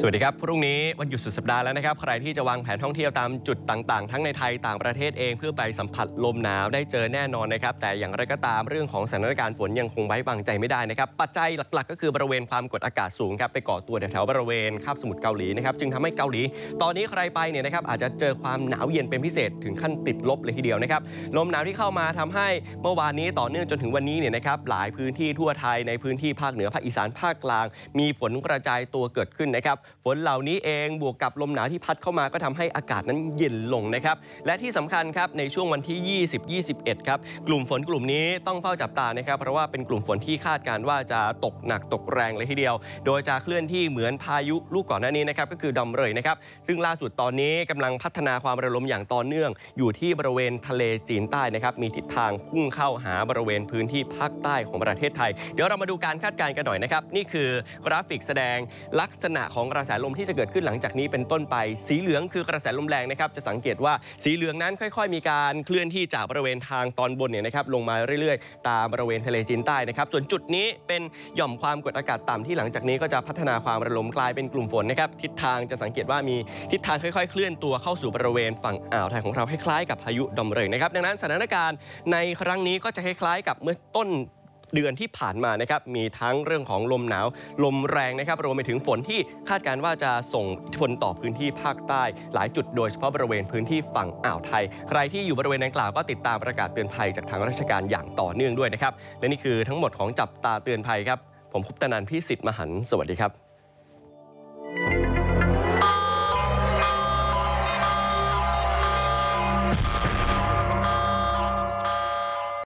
สวัสดีครับพรุ่งนี้วันหยุดสุดสัปดาห์แล้วนะครับใครที่จะวางแผนท่องเที่ยวตามจุดต่างๆทั้งในไทยต่างประเทศเองเพื่อไปสัมผัสลมหนาวได้เจอแน่นอนนะครับแต่อย่างไรก็ตามเรื่องของสถานการณ์ฝนยังคงไว้วางใจไม่ได้นะครับปัจจัยหลักๆก็คือบริเวณความกดอากาศสูงครับไปก่อตัวแถวๆบริเวณคาบสมุทรเกาหลีนะครับจึงทำให้เกาหลีตอนนี้ใครไปเนี่ยนะครับอาจจะเจอความหนาวเย็นเป็นพิเศษถึงขั้นติดลบเลยทีเดียวนะครับลมหนาวที่เข้ามาทำให้เมื่อวานนี้ต่อเนื่องจนถึงวันนี้เนี่ยนะครับหลายพื้นที่ทั่วไทยในพื้นที่ภาคเหนือภาคอีสานภาคกลางมีฝนกระจายตัวเกิดขึ้นนะครับฝนเหล่านี้เองบวกกับลมหนาวที่พัดเข้ามาก็ทำให้อากาศนั้นเย็นลงนะครับและที่สำคัญครับในช่วงวันที่ 20-21 ครับกลุ่มฝนกลุ่มนี้ต้องเฝ้าจับตานะครับเพราะว่าเป็นกลุ่มฝนที่คาดการณ์ว่าจะตกหนักตกแรงเลยทีเดียวโดยจะเคลื่อนที่เหมือนพายุลูกก่อนหน้านี้นะครับก็คือดำเรยนะครับซึ่งล่าสุดตอนนี้กำลังพัฒนาความระลมอย่างต่อเนื่องอยู่ที่บริเวณทะเลจีนใต้นะครับมีทิศทางพุ่งเข้าหาบริเวณพื้นที่ภาคใต้ของประเทศไทยเดี๋ยวเรามาดูการคาดการณ์กันหน่อยนะครับนี่คือกราฟิกแสดงลักษณะของกระแสลมที่จะเกิดขึ้นหลังจากนี้เป็นต้นไปสีเหลืองคือกระแสลมแรงนะครับจะสังเกตว่าสีเหลืองนั้นค่อยๆมีการเคลื่อนที่จากบริเวณทางตอนบนเนี่ยนะครับลงมาเรื่อยๆตามบริเวณทะเลจีนใต้นะครับส่วนจุดนี้เป็นหย่อมความกดอากาศต่ำที่หลังจากนี้ก็จะพัฒนาความระลมกลายเป็นกลุ่มฝนนะครับทิศทางจะสังเกตว่ามีทิศทางค่อยๆเคลื่อนตัวเข้าสู่บริเวณฝั่งอ่าวไทยของเราคล้ายๆกับพายุดอมเริงนะครับดังนั้นสถานการณ์ในครั้งนี้ก็จะคล้ายๆกับเมื่อต้นเดือนที่ผ่านมานะครับมีทั้งเรื่องของลมหนาวลมแรงนะครับรวมไปถึงฝนที่คาดการณ์ว่าจะส่งอิทธิพลต่อพื้นที่ภาคใต้หลายจุดโดยเฉพาะบริเวณพื้นที่ฝั่งอ่าวไทยใครที่อยู่บริเวณดังกล่าวก็ติดตามประกาศเตือนภัยจากทางราชการอย่างต่อเนื่องด้วยนะครับและนี่คือทั้งหมดของจับตาเตือนภัยครับผมคุปตนันท์ พิสิทธิ์มหันต์สวัสดีครับ